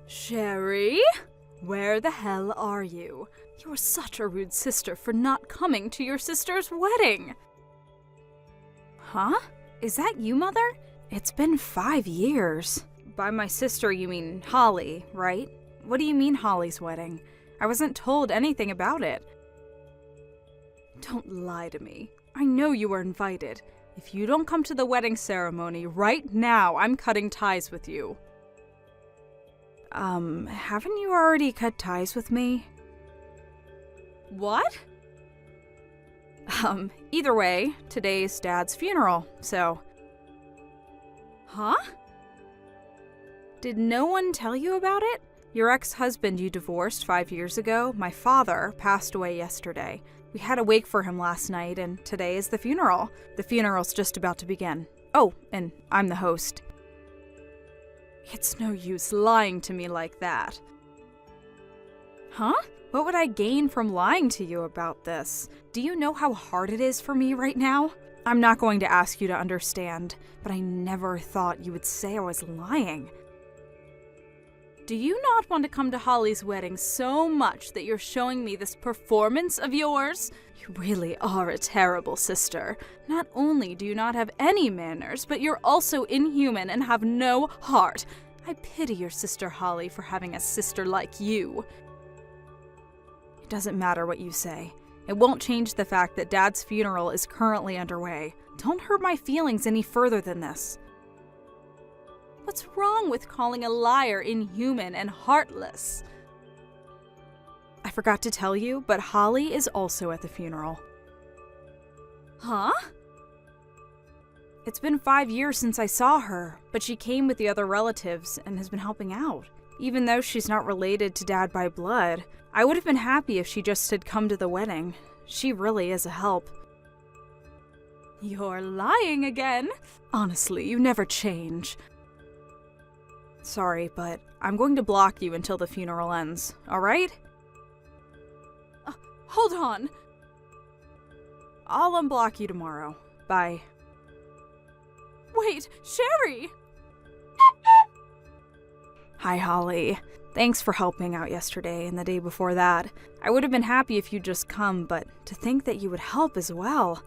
Sherry? Where the hell are you? You're such a rude sister for not coming to your sister's wedding. Huh? Is that you, Mother? It's been 5 years. By my sister, you mean Holly, right? What do you mean Holly's wedding? I wasn't told anything about it. Don't lie to me. I know you were invited. If you don't come to the wedding ceremony right now, I'm cutting ties with you. Haven't you already cut ties with me? What? Either way, today's Dad's funeral, so... Huh? Did no one tell you about it? Your ex-husband you divorced 5 years ago, my father, passed away yesterday. We had a wake for him last night, and today is the funeral. The funeral's just about to begin. Oh, and I'm the host. It's no use lying to me like that. Huh? What would I gain from lying to you about this? Do you know how hard it is for me right now? I'm not going to ask you to understand, but I never thought you would say I was lying. Do you not want to come to Holly's wedding so much that you're showing me this performance of yours? You really are a terrible sister. Not only do you not have any manners, but you're also inhuman and have no heart. I pity your sister Holly for having a sister like you. It doesn't matter what you say. It won't change the fact that Dad's funeral is currently underway. Don't hurt my feelings any further than this. What's wrong with calling a liar inhuman and heartless? I forgot to tell you, but Holly is also at the funeral. Huh? It's been 5 years since I saw her, but she came with the other relatives and has been helping out. Even though she's not related to Dad by blood, I would have been happy if she just had come to the wedding. She really is a help. You're lying again. Honestly, you never change. Sorry, but I'm going to block you until the funeral ends, alright? Hold on. I'll unblock you tomorrow. Bye. Wait, Sherry! Hi, Holly. Thanks for helping out yesterday and the day before that. I would have been happy if you'd just come, but to think that you would help as well.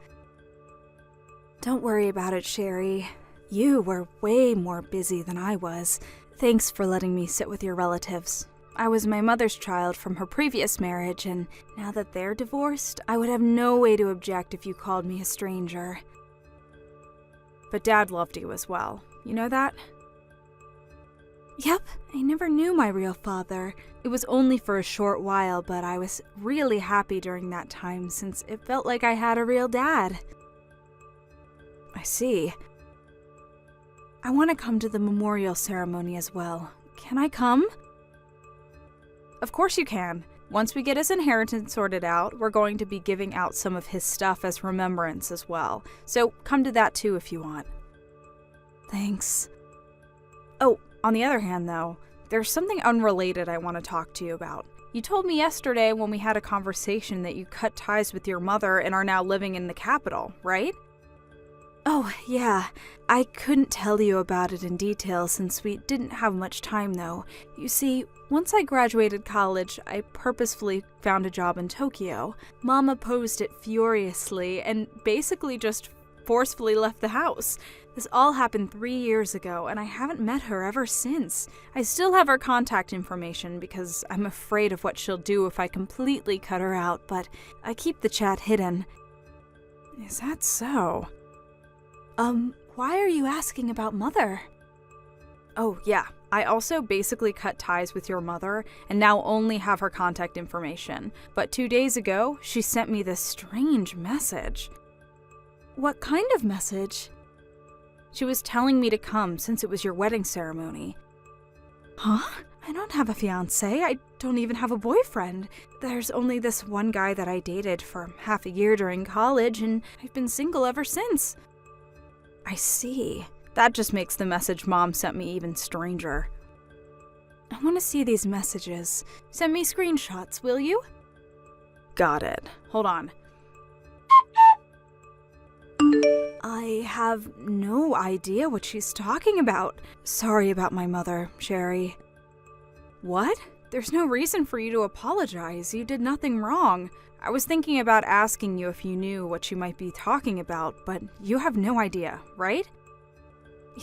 Don't worry about it, Sherry. You were way more busy than I was. Thanks for letting me sit with your relatives. I was my mother's child from her previous marriage, and now that they're divorced, I would have no way to object if you called me a stranger. But Dad loved you as well. You know that? Yep, I never knew my real father. It was only for a short while, but I was really happy during that time since it felt like I had a real dad. I see. I want to come to the memorial ceremony as well. Can I come? Of course you can. Once we get his inheritance sorted out, we're going to be giving out some of his stuff as remembrance as well. So come to that too if you want. Thanks. Oh, on the other hand though, there's something unrelated I want to talk to you about. You told me yesterday when we had a conversation that you cut ties with your mother and are now living in the capital, right? Oh, yeah. I couldn't tell you about it in detail since we didn't have much time, though. You see, once I graduated college, I purposefully found a job in Tokyo. Mom opposed it furiously and basically just forcefully left the house. This all happened 3 years ago, and I haven't met her ever since. I still have her contact information because I'm afraid of what she'll do if I completely cut her out, but I keep the chat hidden. Is that so? Why are you asking about Mother? Oh, yeah. I also basically cut ties with your mother and now only have her contact information. But 2 days ago, she sent me this strange message. What kind of message? She was telling me to come since it was your wedding ceremony. Huh? I don't have a fiancé. I don't even have a boyfriend. There's only this one guy that I dated for half a year during college, and I've been single ever since. I see. That just makes the message Mom sent me even stranger. I want to see these messages. Send me screenshots, will you? Got it. Hold on. I have no idea what she's talking about. Sorry about my mother, Sherry. What? There's no reason for you to apologize. You did nothing wrong. I was thinking about asking you if you knew what she might be talking about, but you have no idea, right?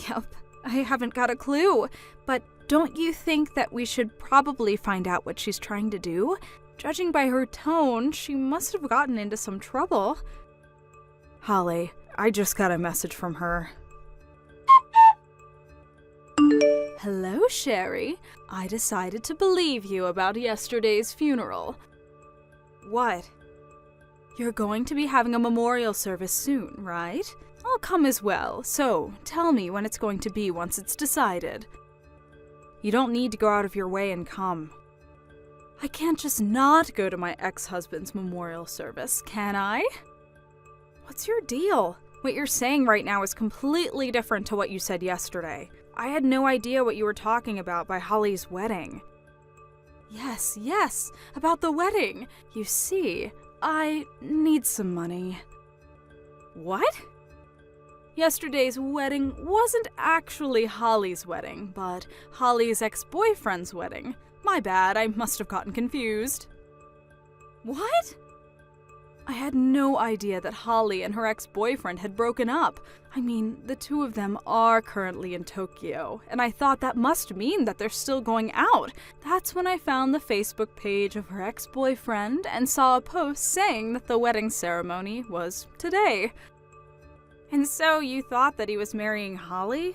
Yep, I haven't got a clue. But don't you think that we should probably find out what she's trying to do? Judging by her tone, she must have gotten into some trouble. Holly, I just got a message from her. Hello, Sherry. I decided to believe you about yesterday's funeral. What? You're going to be having a memorial service soon, right? I'll come as well, so tell me when it's going to be once it's decided. You don't need to go out of your way and come. I can't just not go to my ex-husband's memorial service, can I? What's your deal? What you're saying right now is completely different to what you said yesterday. I had no idea what you were talking about by Holly's wedding. Yes, about the wedding. You see, I need some money. What? Yesterday's wedding wasn't actually Holly's wedding, but Holly's ex-boyfriend's wedding. My bad, I must have gotten confused. What? I had no idea that Holly and her ex-boyfriend had broken up. I mean, the two of them are currently in Tokyo, and I thought that must mean that they're still going out. That's when I found the Facebook page of her ex-boyfriend and saw a post saying that the wedding ceremony was today. And so you thought that he was marrying Holly?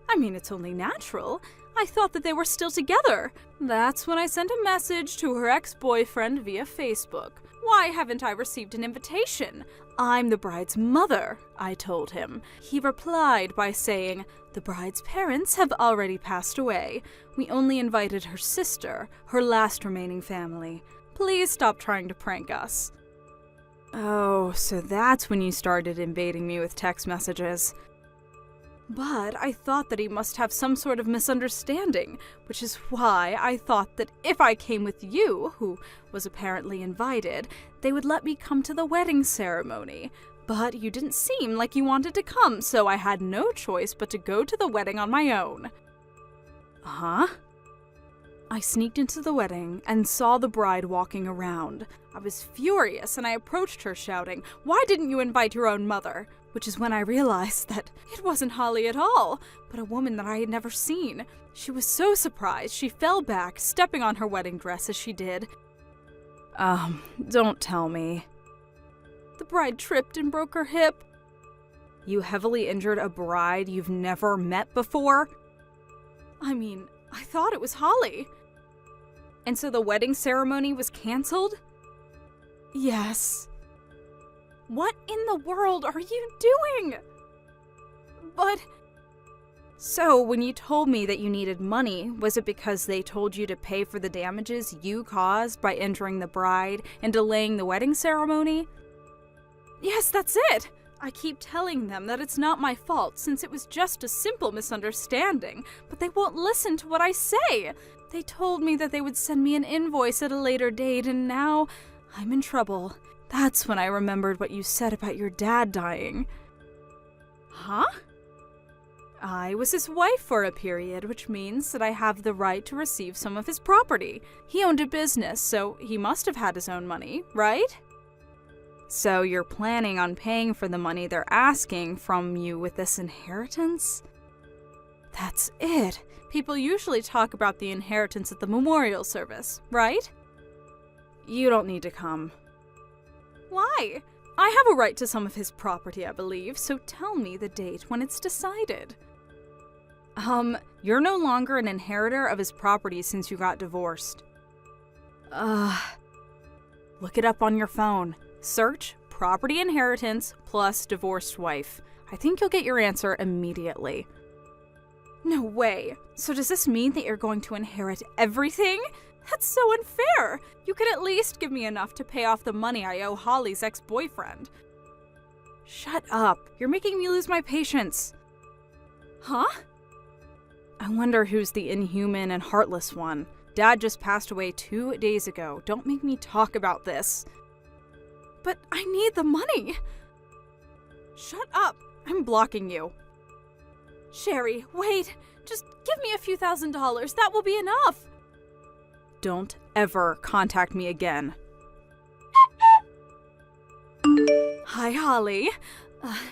I mean, it's only natural. I thought that they were still together. That's when I sent a message to her ex-boyfriend via Facebook. Why haven't I received an invitation? I'm the bride's mother, I told him. He replied by saying, the bride's parents have already passed away. We only invited her sister, her last remaining family. Please stop trying to prank us. Oh, so that's when you started invading me with text messages. But I thought that he must have some sort of misunderstanding, which is why I thought that if I came with you, who was apparently invited, they would let me come to the wedding ceremony. But you didn't seem like you wanted to come, so I had no choice but to go to the wedding on my own. Huh? I sneaked into the wedding and saw the bride walking around. I was furious and I approached her shouting, "Why didn't you invite your own mother?" Which is when I realized that it wasn't Holly at all, but a woman that I had never seen. She was so surprised she fell back, stepping on her wedding dress as she did. Don't tell me. The bride tripped and broke her hip. You heavily injured a bride you've never met before? I mean, I thought it was Holly. And so the wedding ceremony was canceled? Yes. What in the world are you doing? But... So, when you told me that you needed money, was it because they told you to pay for the damages you caused by injuring the bride and delaying the wedding ceremony? Yes, that's it! I keep telling them that it's not my fault since it was just a simple misunderstanding, but they won't listen to what I say. They told me that they would send me an invoice at a later date, and now I'm in trouble. That's when I remembered what you said about your dad dying. Huh? I was his wife for a period, which means that I have the right to receive some of his property. He owned a business, so he must have had his own money, right? So you're planning on paying for the money they're asking from you with this inheritance? That's it. People usually talk about the inheritance at the memorial service, right? You don't need to come. Why? I have a right to some of his property, I believe, so tell me the date when it's decided. You're no longer an inheritor of his property since you got divorced. Look it up on your phone. Search property inheritance plus divorced wife. I think you'll get your answer immediately. No way. So does this mean that you're going to inherit everything? That's so unfair. You could at least give me enough to pay off the money I owe Holly's ex-boyfriend. Shut up. You're making me lose my patience. Huh? I wonder who's the inhuman and heartless one. Dad just passed away 2 days ago. Don't make me talk about this. But I need the money. Shut shut up! I'm blocking you. Sherry, wait! Just give me a few $1,000s, that will be enough! Don't ever contact me again. Hi, Holly.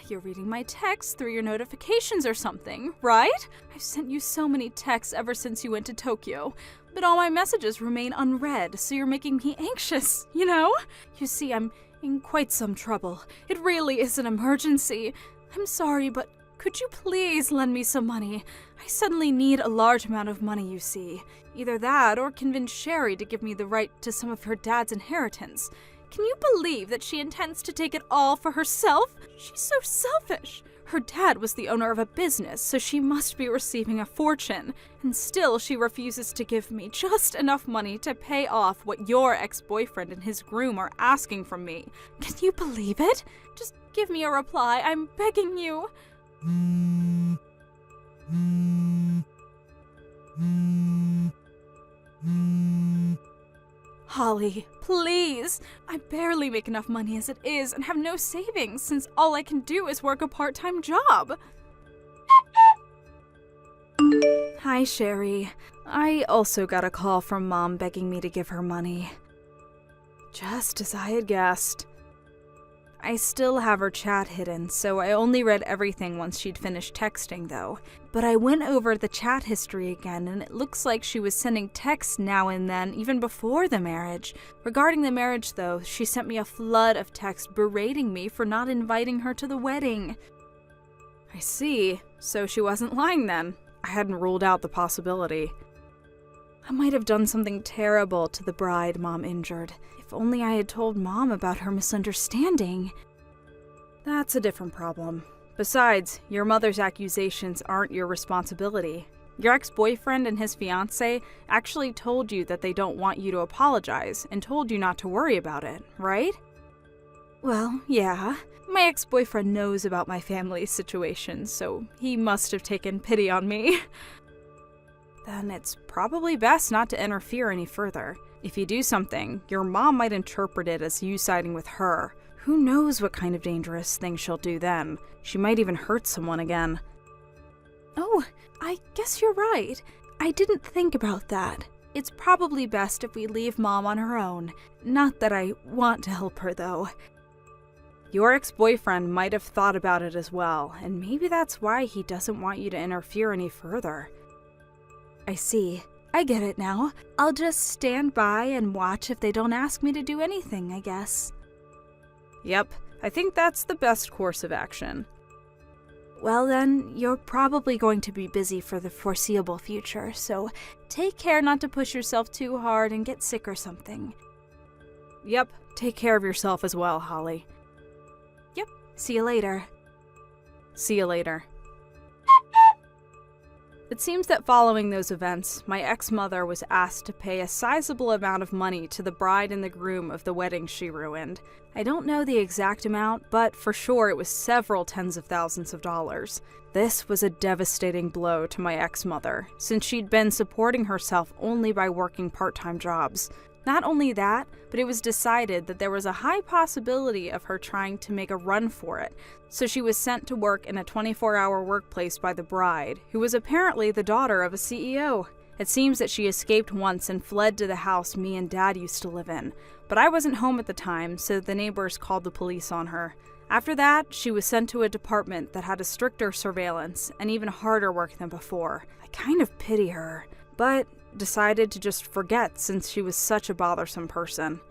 You're reading my texts through your notifications or something, right? I've sent you so many texts ever since you went to Tokyo, but all my messages remain unread, so you're making me anxious, you know? You see, I'm in quite some trouble. It really is an emergency. I'm sorry, but could you please lend me some money? I suddenly need a large amount of money, you see. Either that or convince Sherry to give me the right to some of her dad's inheritance. Can you believe that she intends to take it all for herself? She's so selfish. Her dad was the owner of a business, so she must be receiving a fortune. And still she refuses to give me just enough money to pay off what your ex-boyfriend and his groom are asking from me. Can you believe it? Just give me a reply, I'm begging you. Holly, please! I barely make enough money as it is and have no savings since all I can do is work a part-time job. Hi, Sherry. I also got a call from Mom begging me to give her money. Just as I had guessed. I still have her chat hidden, so I only read everything once she'd finished texting, though. But I went over the chat history again, and it looks like she was sending texts now and then, even before the marriage. Regarding the marriage, though, she sent me a flood of texts berating me for not inviting her to the wedding. I see. So she wasn't lying then. I hadn't ruled out the possibility. I might have done something terrible to the bride Mom injured. If only I had told Mom about her misunderstanding. That's a different problem. Besides, your mother's accusations aren't your responsibility. Your ex-boyfriend and his fiancée actually told you that they don't want you to apologize and told you not to worry about it, right? Well, yeah. My ex-boyfriend knows about my family's situation, so he must have taken pity on me. Then it's probably best not to interfere any further. If you do something, your mom might interpret it as you siding with her. Who knows what kind of dangerous thing she'll do then? She might even hurt someone again. Oh, I guess you're right. I didn't think about that. It's probably best if we leave Mom on her own. Not that I want to help her, though. Your ex-boyfriend might have thought about it as well, and maybe that's why he doesn't want you to interfere any further. I see. I get it now. I'll just stand by and watch if they don't ask me to do anything, I guess. Yep, I think that's the best course of action. Well then, you're probably going to be busy for the foreseeable future, so take care not to push yourself too hard and get sick or something. Yep, take care of yourself as well, Holly. Yep, see you later. See you later. It seems that following those events, my ex-mother was asked to pay a sizable amount of money to the bride and the groom of the wedding she ruined. I don't know the exact amount, but for sure it was several tens of thousands of dollars. This was a devastating blow to my ex-mother, since she'd been supporting herself only by working part-time jobs. Not only that, but it was decided that there was a high possibility of her trying to make a run for it, so she was sent to work in a 24-hour workplace by the bride, who was apparently the daughter of a CEO. It seems that she escaped once and fled to the house me and Dad used to live in, but I wasn't home at the time, so the neighbors called the police on her. After that, she was sent to a department that had a stricter surveillance and even harder work than before. I kind of pity her, but decided to just forget since she was such a bothersome person.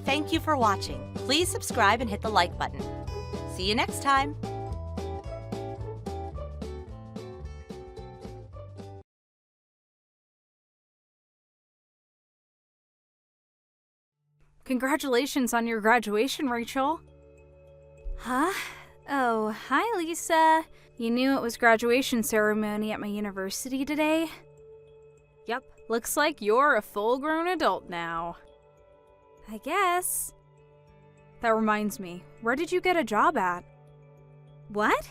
Thank you for watching. Please subscribe and hit the like button. See you next time. Congratulations on your graduation, Rachel. Huh? Oh, hi, Lisa. You knew it was graduation ceremony at my university today? Yep, looks like you're a full-grown adult now. I guess. That reminds me, where did you get a job at? What?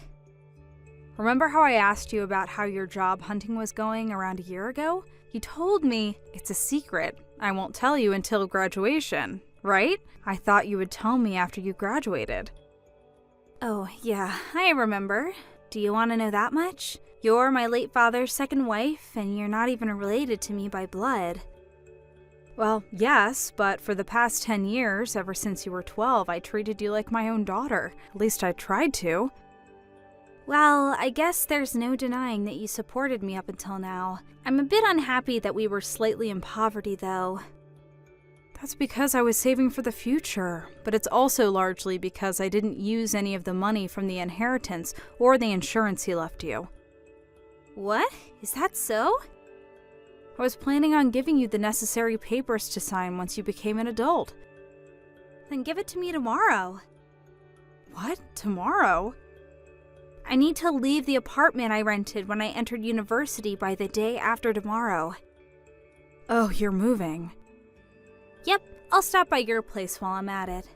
Remember how I asked you about how your job hunting was going around a year ago? You told me it's a secret. I won't tell you until graduation, right? I thought you would tell me after you graduated. Oh, yeah, I remember. Do you want to know that much? You're my late father's second wife, and you're not even related to me by blood. Well, yes, but for the past 10 years, ever since you were 12, I treated you like my own daughter. At least I tried to. Well, I guess there's no denying that you supported me up until now. I'm a bit unhappy that we were slightly in poverty, though. That's because I was saving for the future, but it's also largely because I didn't use any of the money from the inheritance or the insurance he left you. What? Is that so? I was planning on giving you the necessary papers to sign once you became an adult. Then give it to me tomorrow. What? Tomorrow? I need to leave the apartment I rented when I entered university by the day after tomorrow. Oh, you're moving. Yep, I'll stop by your place while I'm at it.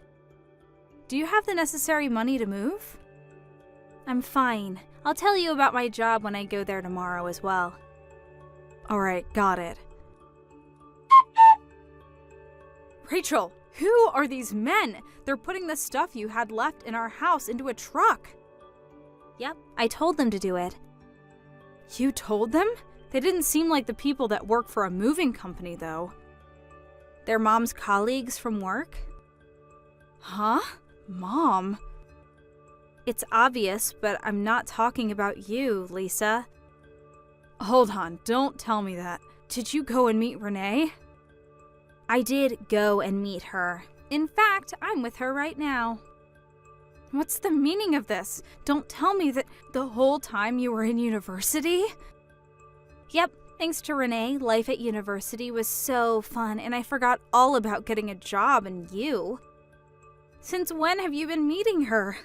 Do you have the necessary money to move? I'm fine. I'll tell you about my job when I go there tomorrow as well. Alright, got it. Rachel, who are these men? They're putting the stuff you had left in our house into a truck. Yep, I told them to do it. You told them? They didn't seem like the people that work for a moving company, though. They're Mom's colleagues from work? Huh? Mom? It's obvious, but I'm not talking about you, Lisa. Hold on, don't tell me that. Did you go and meet Renee? I did go and meet her. In fact, I'm with her right now. What's the meaning of this? Don't tell me that the whole time you were in university? Yep, thanks to Renee, life at university was so fun, and I forgot all about getting a job and you. Since when have you been meeting her?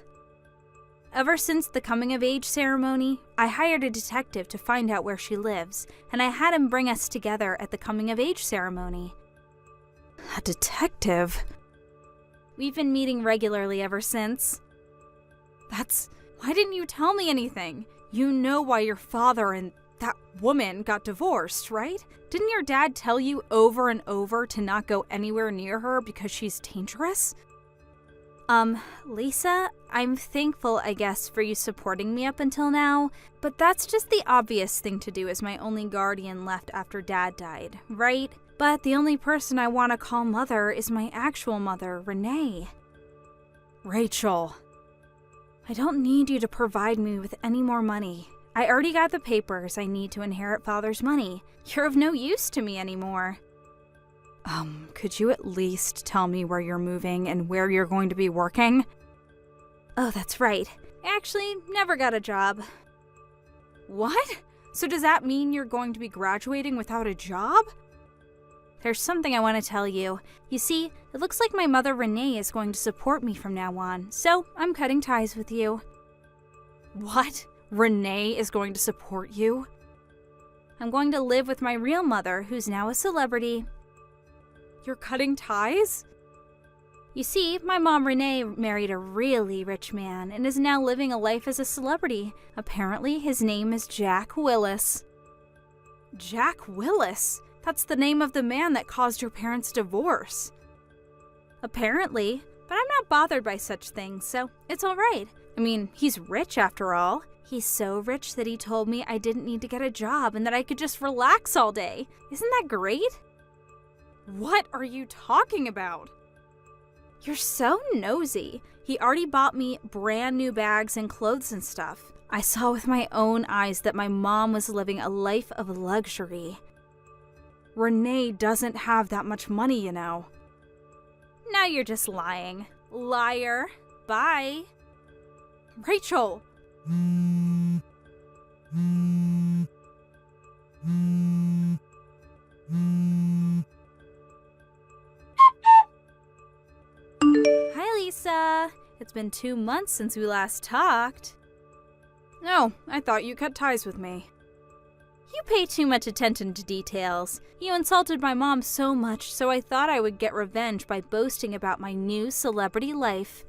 Ever since the coming-of-age ceremony, I hired a detective to find out where she lives, and I had him bring us together at the coming-of-age ceremony. A detective? We've been meeting regularly ever since. Why didn't you tell me anything? You know why your father and that woman got divorced, right? Didn't your dad tell you over and over to not go anywhere near her because she's dangerous? Lisa, I'm thankful, I guess, for you supporting me up until now, but that's just the obvious thing to do as my only guardian left after Dad died, right? But the only person I want to call mother is my actual mother, Renee. Rachel. I don't need you to provide me with any more money. I already got the papers I need to inherit Father's money. You're of no use to me anymore. Could you at least tell me where you're moving and where you're going to be working? Oh, that's right. I actually never got a job. What? So does that mean you're going to be graduating without a job? There's something I want to tell you. You see, it looks like my mother Renee is going to support me from now on, so I'm cutting ties with you. What? Renee is going to support you? I'm going to live with my real mother, who's now a celebrity. You're cutting ties? You see, my mom Renee married a really rich man and is now living a life as a celebrity. Apparently, his name is Jack Willis. Jack Willis? That's the name of the man that caused your parents' divorce. Apparently, but I'm not bothered by such things, so it's alright. I mean, he's rich after all. He's so rich that he told me I didn't need to get a job and that I could just relax all day. Isn't that great? What are you talking about? You're so nosy. He already bought me brand new bags and clothes and stuff. I saw with my own eyes that my mom was living a life of luxury. Renee doesn't have that much money, you know. Now you're just lying. Liar. Bye. Rachel! Hi, Lisa. It's been 2 months since we last talked. No, I thought you cut ties with me. You pay too much attention to details. You insulted my mom so much, so I thought I would get revenge by boasting about my new celebrity life.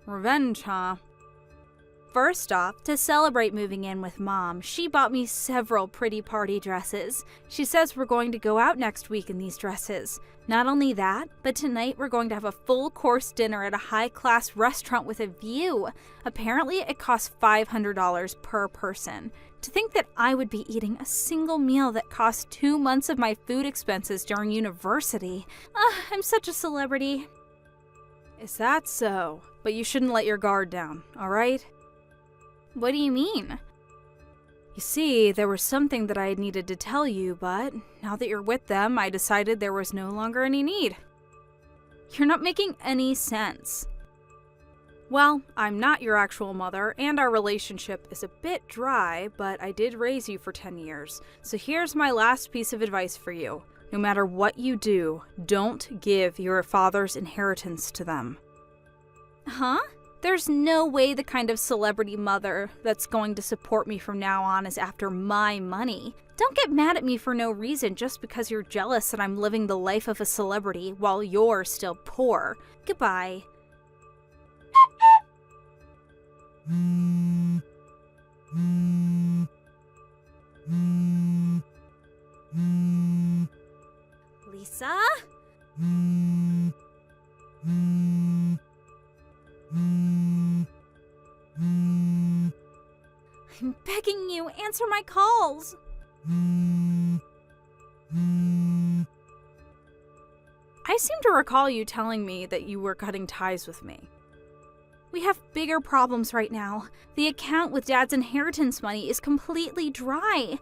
Revenge, huh? First off, to celebrate moving in with Mom, she bought me several pretty party dresses. She says we're going to go out next week in these dresses. Not only that, but tonight we're going to have a full-course dinner at a high-class restaurant with a view. Apparently, it costs $500 per person. To think that I would be eating a single meal that cost 2 months of my food expenses during university. I'm such a celebrity. Is that so? But you shouldn't let your guard down, all right? What do you mean? You see, there was something that I needed to tell you, but now that you're with them, I decided there was no longer any need. You're not making any sense. Well, I'm not your actual mother, and our relationship is a bit dry, but I did raise you for 10 years. So here's my last piece of advice for you. No matter what you do, don't give your father's inheritance to them. Huh? There's no way the kind of celebrity mother that's going to support me from now on is after my money. Don't get mad at me for no reason just because you're jealous that I'm living the life of a celebrity while you're still poor. Goodbye. Lisa? I'm begging you, answer my calls. I seem to recall you telling me that you were cutting ties with me. We have bigger problems right now. The account with Dad's inheritance money is completely dry.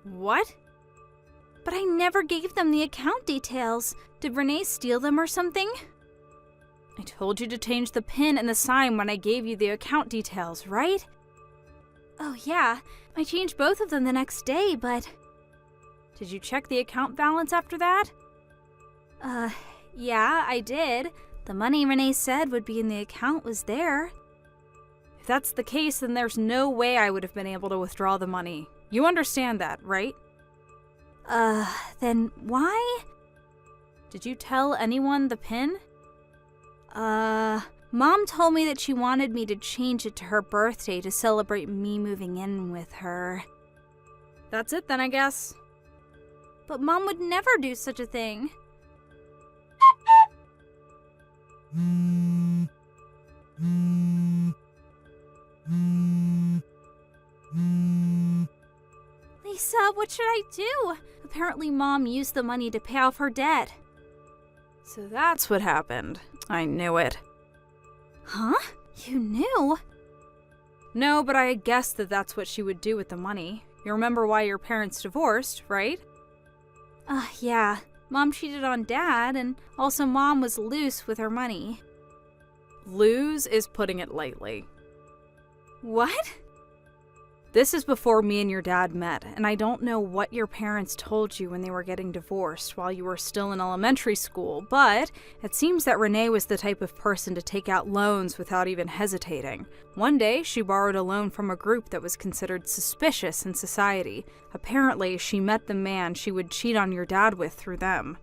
What? But I never gave them the account details. Did Renee steal them or something? I told you to change the PIN and the sign when I gave you the account details, right? Oh yeah, I changed both of them the next day, but... Did you check the account balance after that? Yeah, I did. The money Renee said would be in the account was there. If that's the case, then there's no way I would have been able to withdraw the money. You understand that, right? Then why? Did you tell anyone the PIN? Mom told me that she wanted me to change it to her birthday to celebrate me moving in with her. That's it then, I guess. But Mom would never do such a thing. Lisa, what should I do? Apparently Mom used the money to pay off her debt. So that's what happened. I knew it. Huh? You knew? No, but I guessed that that's what she would do with the money. You remember why your parents divorced, right? Yeah. Mom cheated on Dad, and also Mom was loose with her money. Lose is putting it lightly. What? This is before me and your dad met, and I don't know what your parents told you when they were getting divorced while you were still in elementary school, but it seems that Renee was the type of person to take out loans without even hesitating. One day, she borrowed a loan from a group that was considered suspicious in society. Apparently, she met the man she would cheat on your dad with through them.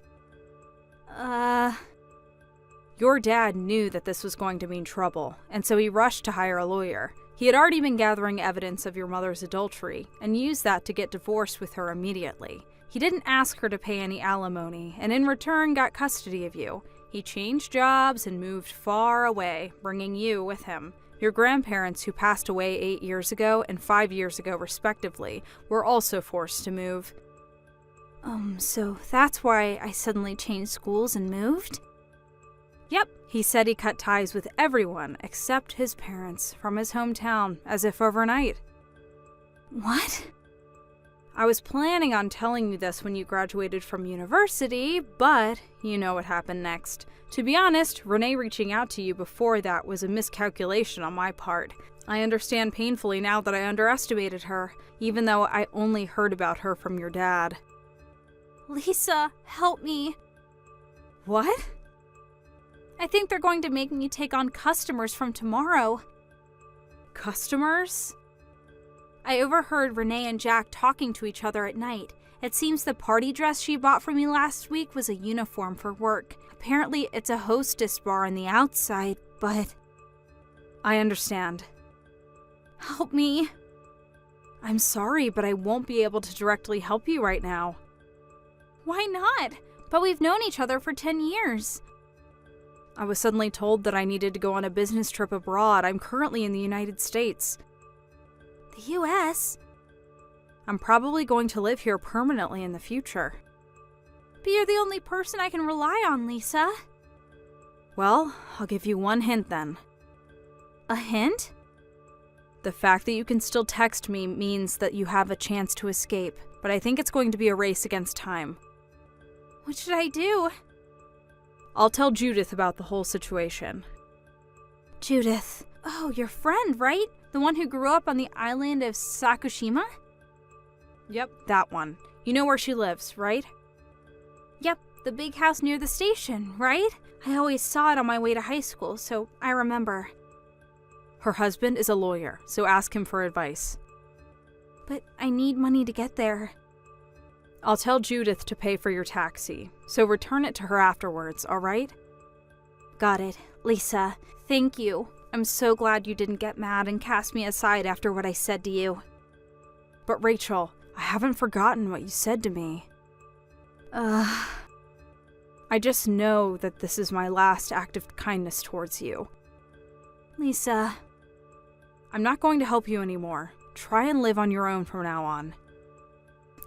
Your dad knew that this was going to mean trouble, and so he rushed to hire a lawyer. He had already been gathering evidence of your mother's adultery, and used that to get divorced with her immediately. He didn't ask her to pay any alimony, and in return got custody of you. He changed jobs and moved far away, bringing you with him. Your grandparents, who passed away 8 years ago and 5 years ago respectively, were also forced to move. So that's why I suddenly changed schools and moved? Yep, he said he cut ties with everyone except his parents from his hometown, as if overnight. What? I was planning on telling you this when you graduated from university, but you know what happened next. To be honest, Renee reaching out to you before that was a miscalculation on my part. I understand painfully now that I underestimated her, even though I only heard about her from your dad. Lisa, help me. What? I think they're going to make me take on customers from tomorrow. Customers? I overheard Renee and Jack talking to each other at night. It seems the party dress she bought for me last week was a uniform for work. Apparently, it's a hostess bar on the outside, but... I understand. Help me. I'm sorry, but I won't be able to directly help you right now. Why not? But we've known each other for 10 years. I was suddenly told that I needed to go on a business trip abroad. I'm currently in the United States. The U.S.? I'm probably going to live here permanently in the future. But you're the only person I can rely on, Lisa. Well, I'll give you one hint then. A hint? The fact that you can still text me means that you have a chance to escape, but I think it's going to be a race against time. What should I do? I'll tell Judith about the whole situation. Judith. Oh, your friend, right? The one who grew up on the island of Sakushima? Yep, that one. You know where she lives, right? Yep, the big house near the station, right? I always saw it on my way to high school, so I remember. Her husband is a lawyer, so ask him for advice. But I need money to get there. I'll tell Judith to pay for your taxi, so return it to her afterwards, all right? Got it. Lisa, thank you. I'm so glad you didn't get mad and cast me aside after what I said to you. But Rachel, I haven't forgotten what you said to me. I just know that this is my last act of kindness towards you. Lisa. I'm not going to help you anymore. Try and live on your own from now on.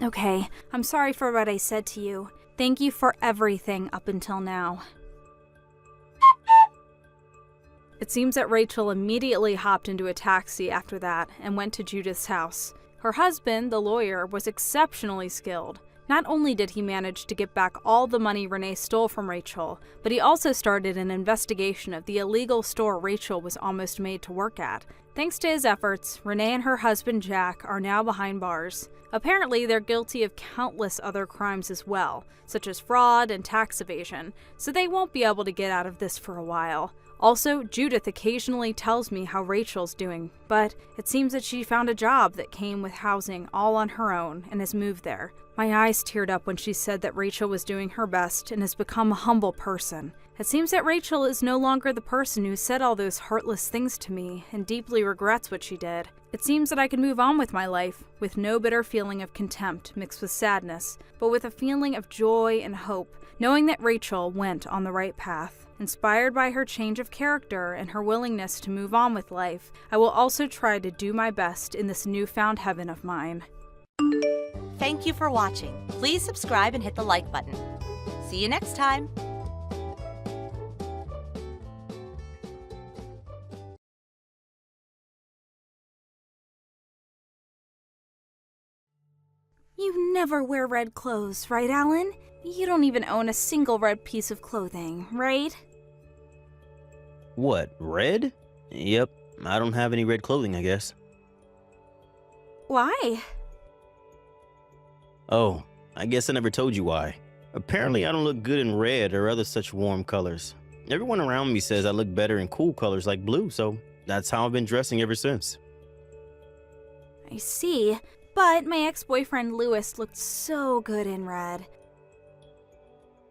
Okay, I'm sorry for what I said to you. Thank you for everything up until now. It seems that Rachel immediately hopped into a taxi after that and went to Judith's house. Her husband, the lawyer, was exceptionally skilled. Not only did he manage to get back all the money Renee stole from Rachel, but he also started an investigation of the illegal store Rachel was almost made to work at. Thanks to his efforts, Renee and her husband Jack are now behind bars. Apparently, they're guilty of countless other crimes as well, such as fraud and tax evasion, so they won't be able to get out of this for a while. Also, Judith occasionally tells me how Rachel's doing, but it seems that she found a job that came with housing all on her own and has moved there. My eyes teared up when she said that Rachel was doing her best and has become a humble person. It seems that Rachel is no longer the person who said all those heartless things to me and deeply regrets what she did. It seems that I can move on with my life with no bitter feeling of contempt mixed with sadness, but with a feeling of joy and hope, knowing that Rachel went on the right path. Inspired by her change of character and her willingness to move on with life, I will also try to do my best in this newfound heaven of mine. Thank you for watching. Please subscribe and hit the like button. See you next time. You never wear red clothes, right, Alan? You don't even own a single red piece of clothing, right? What, red? Yep, I don't have any red clothing, I guess. Why? Oh, I guess I never told you why. Apparently I don't look good in red or other such warm colors. Everyone around me says I look better in cool colors like blue, so that's how I've been dressing ever since. I see, but my ex-boyfriend Lewis looked so good in red.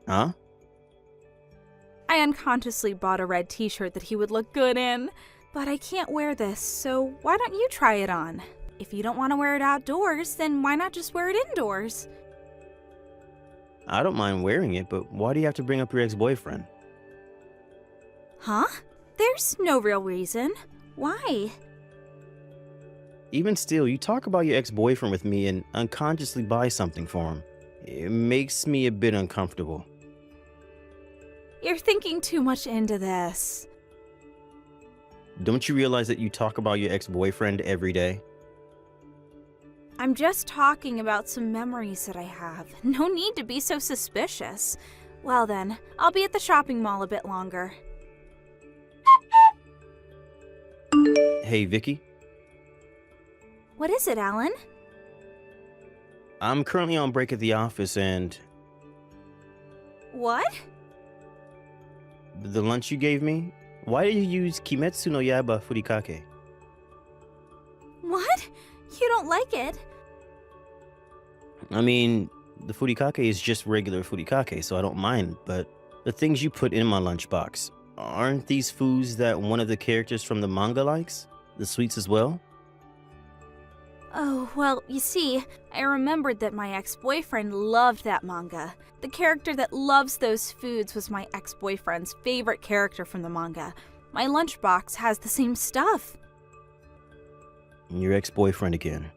Huh? I unconsciously bought a red t-shirt that he would look good in, but I can't wear this, so why don't you try it on? If you don't want to wear it outdoors, then why not just wear it indoors? I don't mind wearing it, but why do you have to bring up your ex-boyfriend? Huh? There's no real reason. Why? Even still, you talk about your ex-boyfriend with me and unconsciously buy something for him. It makes me a bit uncomfortable. You're thinking too much into this. Don't you realize that you talk about your ex-boyfriend every day? I'm just talking about some memories that I have. No need to be so suspicious. Well then, I'll be at the shopping mall a bit longer. Hey, Vicky. What is it, Alan? I'm currently on break at the office and... What? The lunch you gave me? Why did you use Kimetsu no Yaiba furikake? What? You don't like it? I mean, the furikake is just regular furikake, so I don't mind, but the things you put in my lunchbox, aren't these foods that one of the characters from the manga likes? The sweets as well? Oh, well, you see, I remembered that my ex-boyfriend loved that manga. The character that loves those foods was my ex-boyfriend's favorite character from the manga. My lunchbox has the same stuff. Your ex-boyfriend again.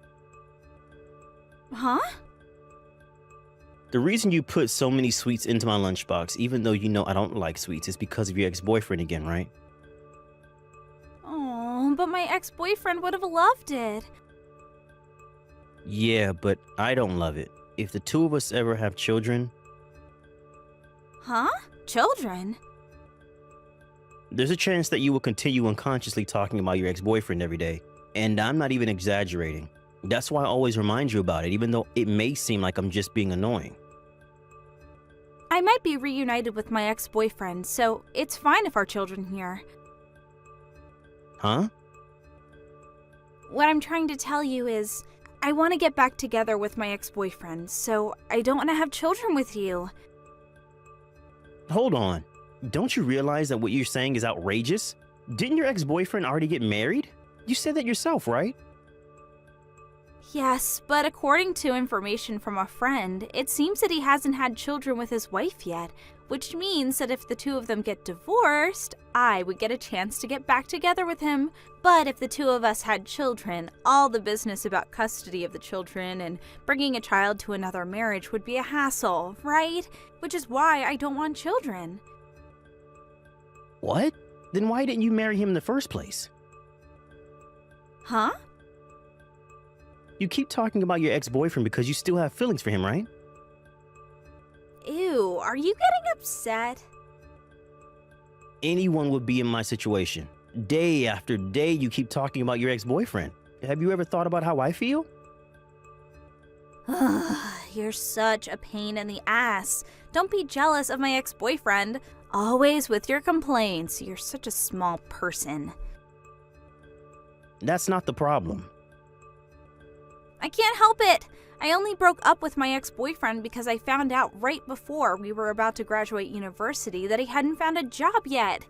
Huh? The reason you put so many sweets into my lunchbox, even though you know I don't like sweets, is because of your ex-boyfriend again, right? Oh, but my ex-boyfriend would have loved it. Yeah, but I don't love it. If the two of us ever have children, Huh? Children? there's a chance that you will continue unconsciously talking about your ex-boyfriend every day. And I'm not even exaggerating. That's why I always remind you about it, even though it may seem like I'm just being annoying. I might be reunited with my ex-boyfriend, so it's fine if our children hear. Huh? What I'm trying to tell you is, I want to get back together with my ex-boyfriend, so I don't want to have children with you. Hold on. Don't you realize that what you're saying is outrageous? Didn't your ex-boyfriend already get married? You said that yourself, right? Yes, but according to information from a friend, it seems that he hasn't had children with his wife yet, which means that if the two of them get divorced, I would get a chance to get back together with him. But if the two of us had children, all the business about custody of the children and bringing a child to another marriage would be a hassle, right? Which is why I don't want children. What? Then why didn't you marry him in the first place? Huh? You keep talking about your ex-boyfriend because you still have feelings for him, right? Ew, are you getting upset? Anyone would be in my situation. Day after day, you keep talking about your ex-boyfriend. Have you ever thought about how I feel? You're such a pain in the ass. Don't be jealous of my ex-boyfriend. Always with your complaints. You're such a small person. That's not the problem. I can't help it. I only broke up with my ex-boyfriend because I found out right before we were about to graduate university that he hadn't found a job yet.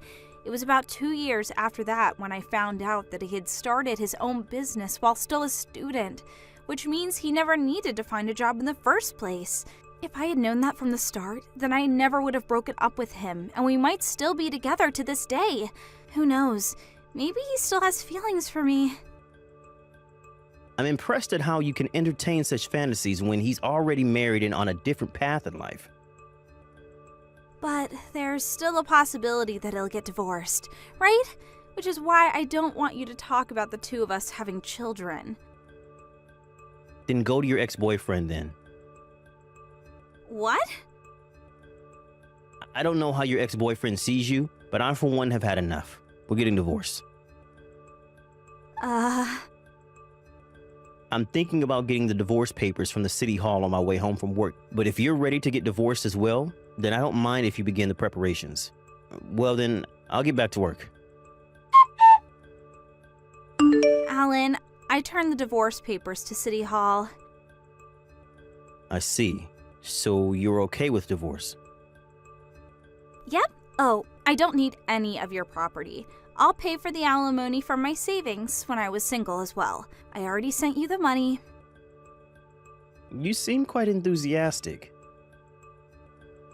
It was about 2 years after that when I found out that he had started his own business while still a student, which means he never needed to find a job in the first place. If I had known that from the start, then I never would have broken up with him, and we might still be together to this day. Who knows? Maybe he still has feelings for me. I'm impressed at how you can entertain such fantasies when he's already married and on a different path in life. But there's still a possibility that he'll get divorced, right? Which is why I don't want you to talk about the two of us having children. Then go to your ex-boyfriend then. What? I don't know how your ex-boyfriend sees you, but I for one have had enough. We're getting divorced. I'm thinking about getting the divorce papers from the city hall on my way home from work. But if you're ready to get divorced as well, then I don't mind if you begin the preparations. Well then, I'll get back to work. Alan, I turned the divorce papers to City Hall. I see. So you're okay with divorce? Yep. Oh, I don't need any of your property. I'll pay for the alimony from my savings when I was single as well. I already sent you the money. You seem quite enthusiastic.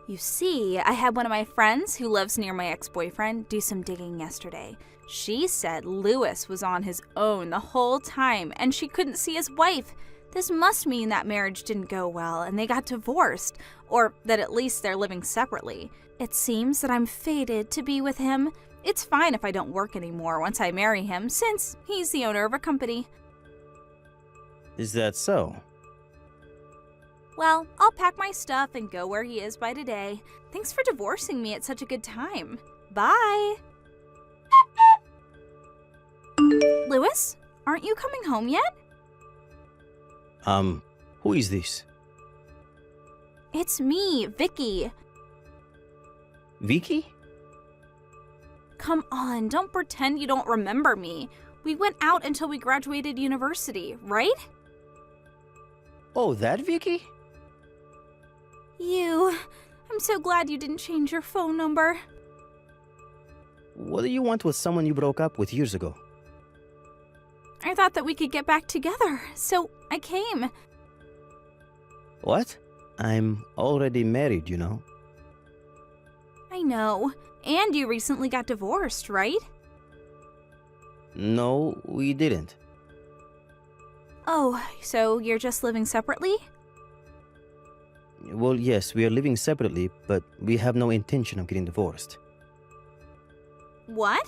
You see, I had one of my friends who lives near my ex-boyfriend do some digging yesterday. She said Lewis was on his own the whole time and she couldn't see his wife. This must mean that marriage didn't go well and they got divorced, or that at least they're living separately. It seems that I'm fated to be with him. It's fine if I don't work anymore once I marry him, since he's the owner of a company. Is that so? Well, I'll pack my stuff and go where he is by today. Thanks for divorcing me at such a good time. Bye! Lewis, aren't you coming home yet? Who is this? It's me, Vicky. Vicky? Come on, don't pretend you don't remember me. We went out until we graduated university, right? Oh, that Vicky? I'm so glad you didn't change your phone number. What do you want with someone you broke up with years ago? I I thought that we could get back together, so I came. What? I'm already married, you know. I know. And you recently got divorced, right? No, we didn't. Oh, so you're just living separately? Well, yes, we are living separately, but we have no intention of getting divorced. What?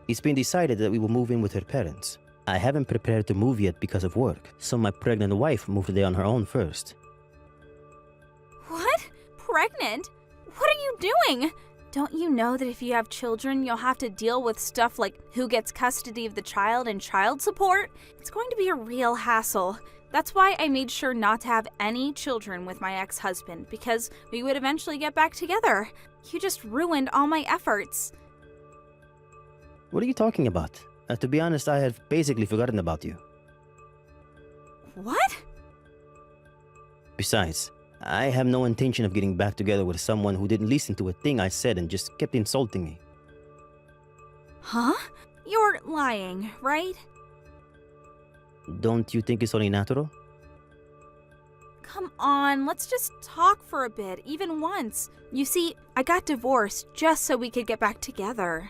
It's been decided that we will move in with her parents. I haven't prepared to move yet because of work, so my pregnant wife moved there on her own first. What? Pregnant? What are you doing? Don't you know that if you have children, you'll have to deal with stuff like who gets custody of the child and child support? It's going to be a real hassle. That's why I made sure not to have any children with my ex-husband, because we would eventually get back together. You just ruined all my efforts. What are you talking about? To be honest, I have basically forgotten about you. What? Besides, I have no intention of getting back together with someone who didn't listen to a thing I said and just kept insulting me. Huh? You're lying, right? Don't you think it's only natural? Come on, let's just talk for a bit, even once. You see, I got divorced just so we could get back together.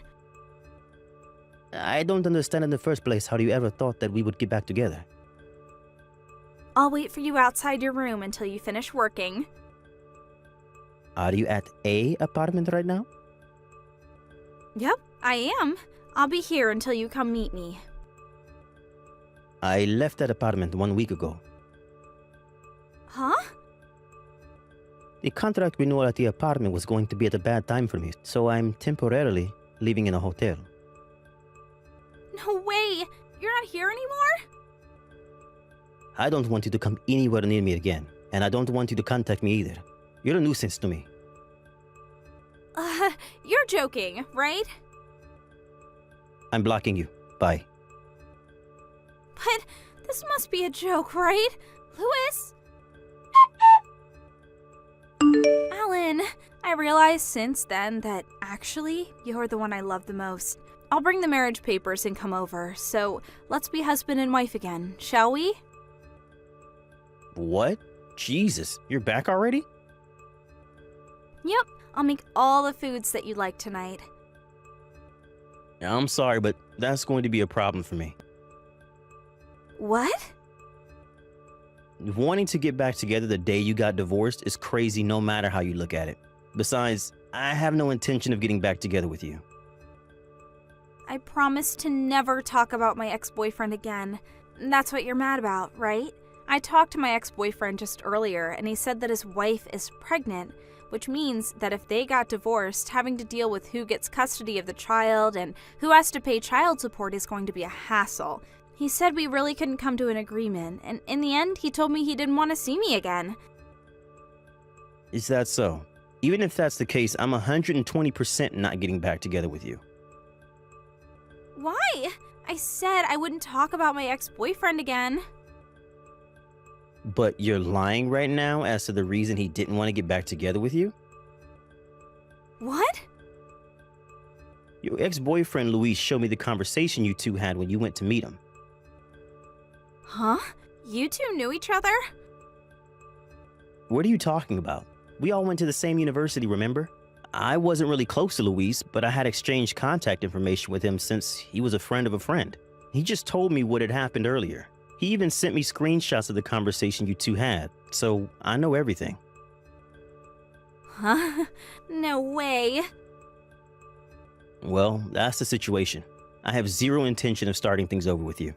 I don't understand in the first place how you ever thought that we would get back together. I'll wait for you outside your room until you finish working. Are you at a apartment right now? Yep, I am. I'll be here until you come meet me. I left that apartment 1 week ago. Huh? The contract renewal at the apartment was going to be at a bad time for me, so I'm temporarily living in a hotel. No way! You're not here anymore? I don't want you to come anywhere near me again, and I don't want you to contact me either. You're a nuisance to me. You're joking, right? I'm blocking you. Bye. But this must be a joke, right? Louis? Alan, I realized since then that actually you're the one I love the most. I'll bring the marriage papers and come over, so let's be husband and wife again, shall we? What? Jesus, you're back already? Yep, I'll make all the foods that you like tonight. I'm sorry, but that's going to be a problem for me. What? Wanting to get back together the day you got divorced is crazy no matter how you look at it. Besides, I have no intention of getting back together with you. I promise to never talk about my ex-boyfriend again. That's what you're mad about, right? I talked to my ex-boyfriend just earlier, and he said that his wife is pregnant, which means that if they got divorced, having to deal with who gets custody of the child and who has to pay child support is going to be a hassle. He said we really couldn't come to an agreement, and in the end, he told me he didn't want to see me again. Is that so? Even if that's the case, I'm 120% not getting back together with you. Why? I said I wouldn't talk about my ex-boyfriend again. But you're lying right now as to the reason he didn't want to get back together with you? What? Your ex-boyfriend Luis showed me the conversation you two had when you went to meet him. Huh? You two knew each other? What are you talking about? We all went to the same university, remember? I wasn't really close to Luis, but I had exchanged contact information with him since he was a friend of a friend. He just told me what had happened earlier. He even sent me screenshots of the conversation you two had, so I know everything. Huh? No way. Well, that's the situation. I have zero intention of starting things over with you.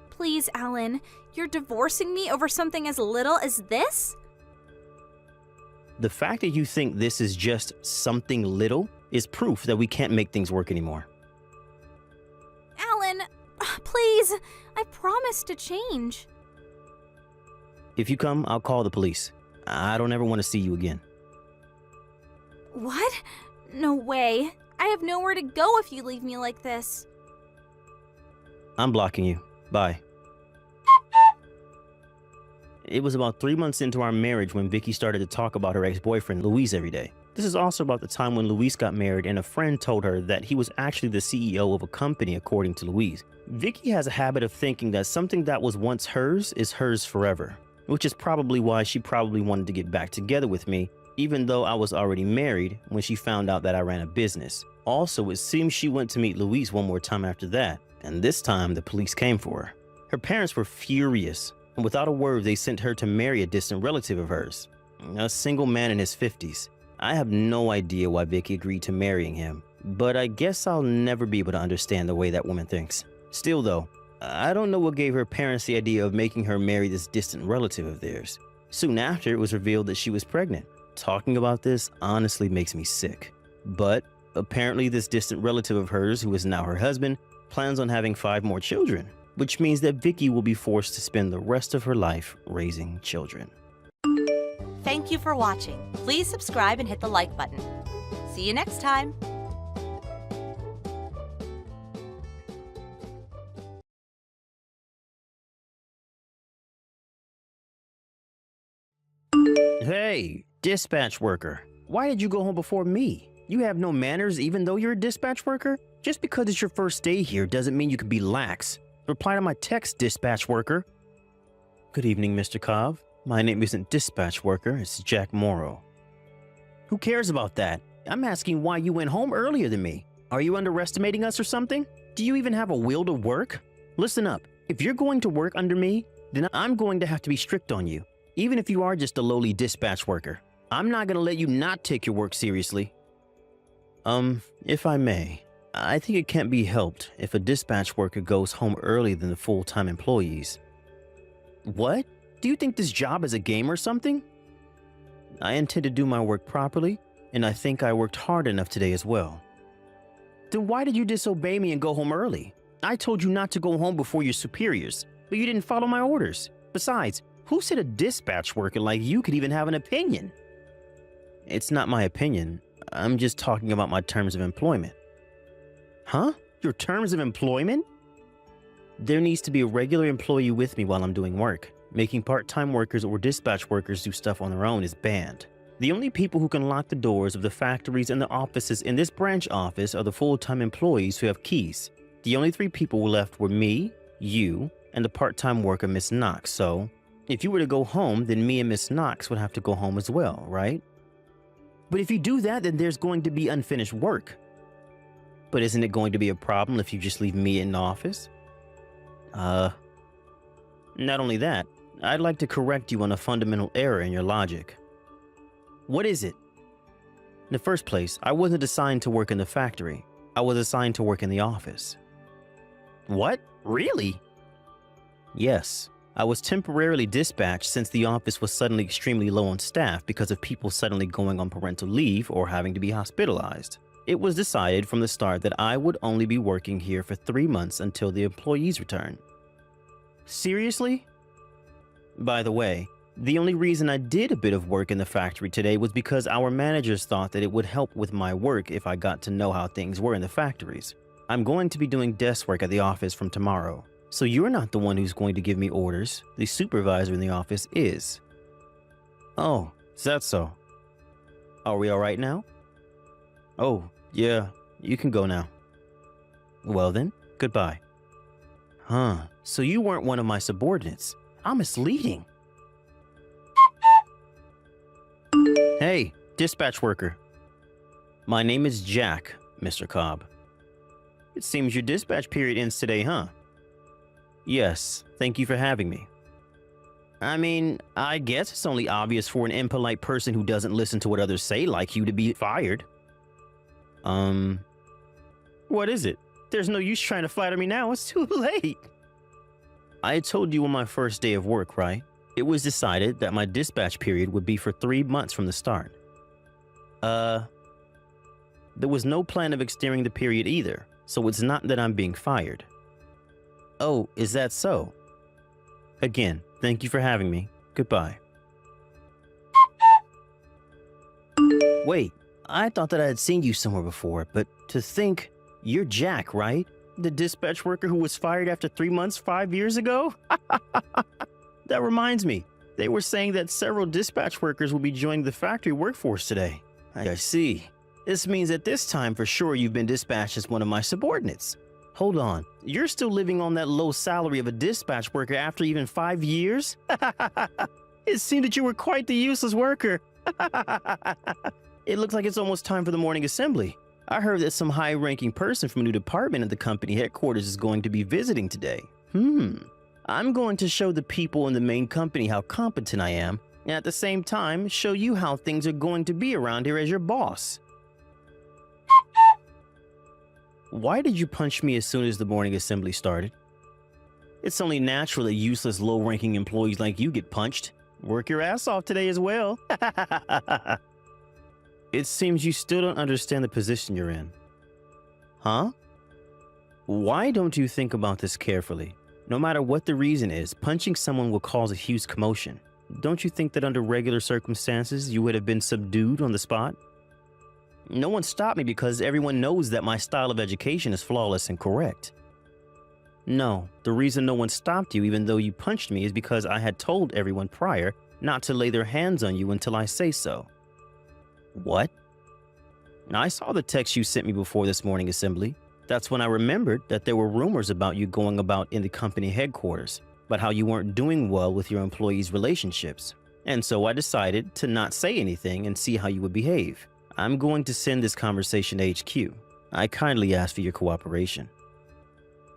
Please, Alan, you're divorcing me over something as little as this? The fact that you think this is just something little is proof that we can't make things work anymore. Alan, please, I promise to change. If you come, I'll call the police. I don't ever want to see you again. What? No way. I have nowhere to go if you leave me like this. I'm blocking you. Bye. It was about 3 months into our marriage when Vicky started to talk about her ex-boyfriend, Louise, every day. This is also about the time when Louise got married and a friend told her that he was actually the CEO of a company, according to Louise. Vicky has a habit of thinking that something that was once hers is hers forever, which is probably why she probably wanted to get back together with me, even though I was already married when she found out that I ran a business. Also, it seems she went to meet Louise one more time after that, and this time the police came for her. Her parents were furious, and without a word they sent her to marry a distant relative of hers, a single man in his 50s. I have no idea why Vicky agreed to marrying him, but I guess I'll never be able to understand the way that woman thinks. Still though, I don't know what gave her parents the idea of making her marry this distant relative of theirs. Soon after, it was revealed that she was pregnant. Talking about this honestly makes me sick. But apparently this distant relative of hers, who is now her husband, plans on having 5 more children, which means that Vicky will be forced to spend the rest of her life raising children. Thank you for watching. Please subscribe and hit the like button. See you next time. Hey, dispatch worker. Why did you go home before me? You have no manners even though you're a dispatch worker? Just because it's your first day here doesn't mean you can be lax. Reply to my text, dispatch worker. Good evening, Mr. Cobb. My name isn't dispatch worker, it's Jack Morrow. Who cares about that? I'm asking why you went home earlier than me. Are you underestimating us or something? Do you even have a will to work? Listen up, if you're going to work under me, then I'm going to have to be strict on you, even if you are just a lowly dispatch worker. I'm not going to let you not take your work seriously. If I may, I think it can't be helped if a dispatch worker goes home earlier than the full-time employees. What? Do you think this job is a game or something? I intend to do my work properly, and I think I worked hard enough today as well. Then why did you disobey me and go home early? I told you not to go home before your superiors, but you didn't follow my orders. Besides, who said a dispatch worker like you could even have an opinion? It's not my opinion. I'm just talking about my terms of employment. Huh? Your terms of employment? There needs to be a regular employee with me while I'm doing work. Making part-time workers or dispatch workers do stuff on their own is banned. The only people who can lock the doors of the factories and the offices in this branch office are the full-time employees who have keys. The only 3 people left were me, you, and the part-time worker Miss Knox, so if you were to go home, then me and Miss Knox would have to go home as well, right? But if you do that, then there's going to be unfinished work. But isn't it going to be a problem if you just leave me in the office? Not only that, I'd like to correct you on a fundamental error in your logic. What is it? In the first place, I wasn't assigned to work in the factory. I was assigned to work in the office. What? Really? Yes. I was temporarily dispatched since the office was suddenly extremely low on staff because of people suddenly going on parental leave or having to be hospitalized. It was decided from the start that I would only be working here for 3 months until the employees return. Seriously? By the way, the only reason I did a bit of work in the factory today was because our managers thought that it would help with my work if I got to know how things were in the factories. I'm going to be doing desk work at the office from tomorrow, so you're not the one who's going to give me orders. The supervisor in the office is. Oh, is that so? Are we all right now? Oh, yeah, you can go now. Well then, goodbye. Huh, so you weren't one of my subordinates. I'm misleading. Hey, dispatch worker. My name is Jack, Mr. Cobb. It seems your dispatch period ends today, huh? Yes, thank you for having me. I mean, I guess it's only obvious for an impolite person who doesn't listen to what others say like you to be fired. What is it? There's no use trying to flatter me now, it's too late. I had told you on my first day of work, right? It was decided that my dispatch period would be for 3 months from the start. There was no plan of extending the period either, so it's not that I'm being fired. Oh, is that so? Again, thank you for having me. Goodbye. Wait, I thought that I had seen you somewhere before, but to think, you're Jack, right? The dispatch worker who was fired after 3 months 5 years ago? That reminds me, they were saying that several dispatch workers will be joining the factory workforce today. I see. This means that this time for sure you've been dispatched as one of my subordinates. Hold on, you're still living on that low salary of a dispatch worker after even 5 years? It seemed that you were quite the useless worker. It looks like it's almost time for the morning assembly. I heard that some high-ranking person from a new department at the company headquarters is going to be visiting today. I'm going to show the people in the main company how competent I am, and at the same time, show you how things are going to be around here as your boss. Why did you punch me as soon as the morning assembly started? It's only natural that useless low-ranking employees like you get punched. Work your ass off today as well. It seems you still don't understand the position you're in. Huh? Why don't you think about this carefully? No matter what the reason is, punching someone will cause a huge commotion. Don't you think that under regular circumstances, you would have been subdued on the spot? No one stopped me because everyone knows that my style of education is flawless and correct. No, the reason no one stopped you even though you punched me is because I had told everyone prior not to lay their hands on you until I say so. What? I saw the text you sent me before this morning assembly. That's when I remembered that there were rumors about you going about in the company headquarters, but how you weren't doing well with your employees' relationships. And so I decided to not say anything and see how you would behave. I'm going to send this conversation to HQ. I kindly ask for your cooperation.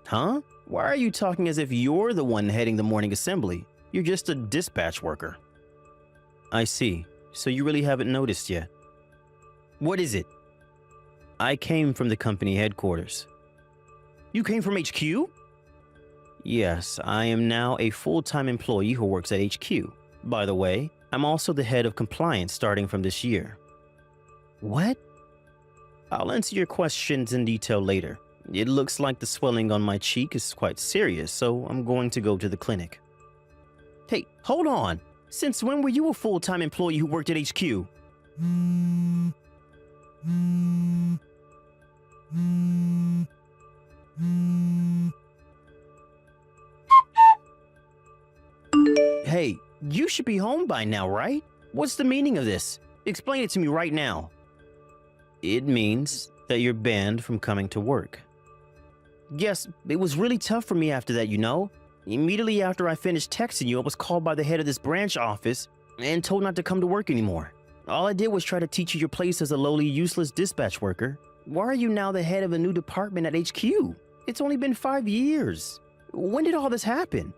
Huh? Why are you talking as if you're the one heading the morning assembly? You're just a dispatch worker. I see. So you really haven't noticed yet. What is it? I came from the company headquarters. You came from HQ? Yes, I am now a full-time employee who works at HQ. By the way, I'm also the head of compliance starting from this year. What? I'll answer your questions in detail later. It looks like the swelling on my cheek is quite serious, so I'm going to go to the clinic. Hey, hold on! Since when were you a full-time employee who worked at HQ? Hey, you should be home by now, right? What's the meaning of this? Explain it to me right now. It means that you're banned from coming to work. Yes, it was really tough for me after that, you know? Immediately after I finished texting you, I was called by the head of this branch office and told not to come to work anymore. All I did was try to teach you your place as a lowly, useless dispatch worker. Why are you now the head of a new department at HQ? It's only been 5 years. When did all this happen?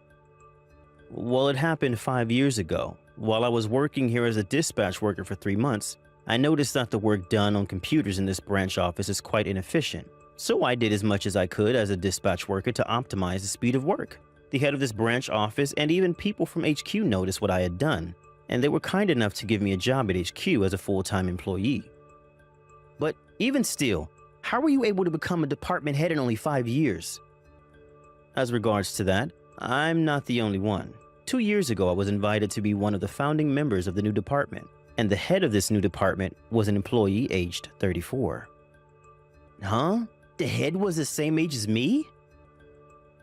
Well, it happened 5 years ago. While I was working here as a dispatch worker for 3 months, I noticed that the work done on computers in this branch office is quite inefficient. So I did as much as I could as a dispatch worker to optimize the speed of work. The head of this branch office and even people from HQ noticed what I had done, and they were kind enough to give me a job at HQ as a full-time employee. But even still, how were you able to become a department head in only 5 years? As regards to that, I'm not the only one. 2 years ago, I was invited to be one of the founding members of the new department, and the head of this new department was an employee aged 34. Huh? The head was the same age as me?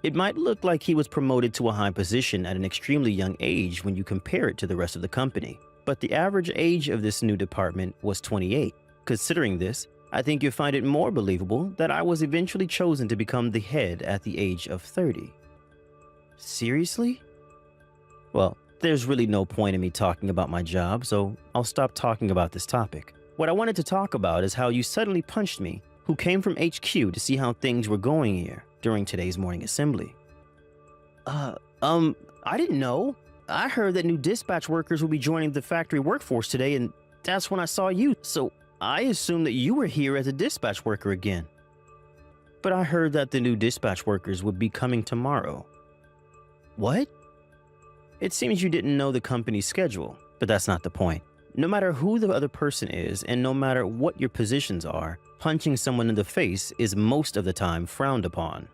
It might look like he was promoted to a high position at an extremely young age when you compare it to the rest of the company, but the average age of this new department was 28. Considering this, I think you'll find it more believable that I was eventually chosen to become the head at the age of 30. Seriously? Well, there's really no point in me talking about my job, so I'll stop talking about this topic. What I wanted to talk about is how you suddenly punched me, who came from HQ to see how things were going here during today's morning assembly. I didn't know. I heard that new dispatch workers will be joining the factory workforce today, and that's when I saw you, so I assumed that you were here as a dispatch worker again. But I heard that the new dispatch workers would be coming tomorrow. What? It seems you didn't know the company's schedule, but that's not the point. No matter who the other person is, and no matter what your positions are, punching someone in the face is most of the time frowned upon.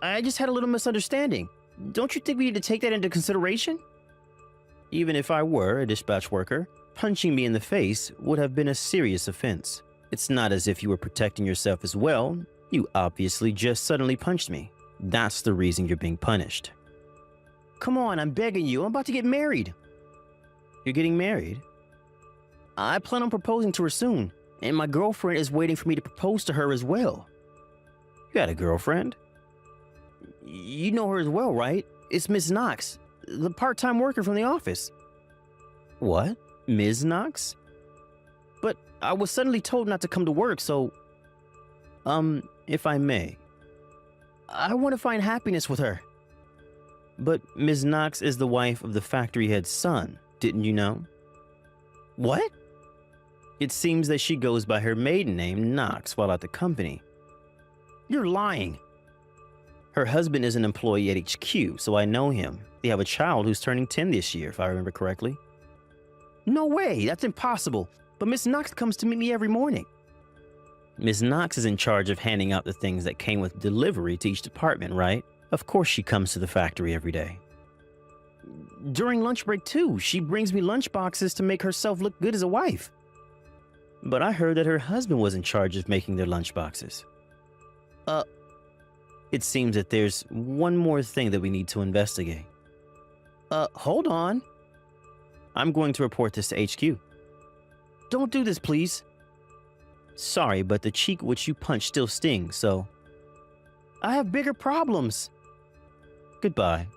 I just had a little misunderstanding. Don't you think we need to take that into consideration? Even if I were a dispatch worker, punching me in the face would have been a serious offense. It's not as if you were protecting yourself as well. You obviously just suddenly punched me. That's the reason you're being punished. Come on, I'm begging you. I'm about to get married. You're getting married? I plan on proposing to her soon, and my girlfriend is waiting for me to propose to her as well. You had a girlfriend? You know her as well, right? It's Miss Knox, the part-time worker from the office. What? Ms. Knox? But I was suddenly told not to come to work, so... if I may. I want to find happiness with her. But Ms. Knox is the wife of the factory head's son, didn't you know? What? It seems that she goes by her maiden name, Knox, while at the company. You're lying. Her husband is an employee at HQ, so I know him. They have a child who's turning 10 this year, if I remember correctly. No way, that's impossible. But Miss Knox comes to meet me every morning. Miss Knox is in charge of handing out the things that came with delivery to each department, right? Of course she comes to the factory every day. During lunch break too, she brings me lunch boxes to make herself look good as a wife. But I heard that her husband was in charge of making their lunch boxes. It seems that there's one more thing that we need to investigate. Hold on. I'm going to report this to HQ. Don't do this, please. Sorry, but the cheek which you punched still stings, so... I have bigger problems. Goodbye.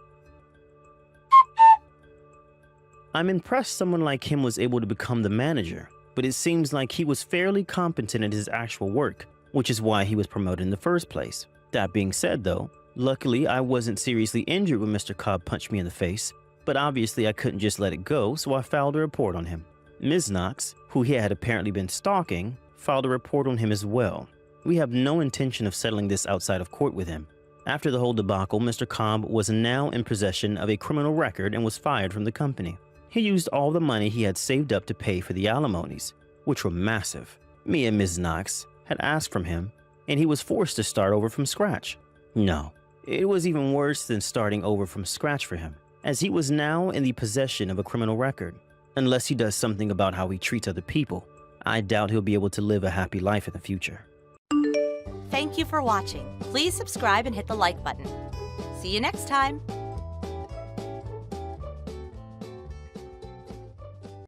I'm impressed someone like him was able to become the manager, but it seems like he was fairly competent at his actual work, which is why he was promoted in the first place. That being said, though, luckily I wasn't seriously injured when Mr. Cobb punched me in the face, but obviously I couldn't just let it go, so I filed a report on him. Ms. Knox, who he had apparently been stalking, filed a report on him as well. We have no intention of settling this outside of court with him. After the whole debacle, Mr. Cobb was now in possession of a criminal record and was fired from the company. He used all the money he had saved up to pay for the alimonies, which were massive. Me and Ms. Knox had asked from him, and he was forced to start over from scratch. No, it was even worse than starting over from scratch for him, as he was now in the possession of a criminal record. Unless he does something about how he treats other people, I doubt he'll be able to live a happy life in the future. Thank you for watching. Please subscribe and hit the like button. See you next time.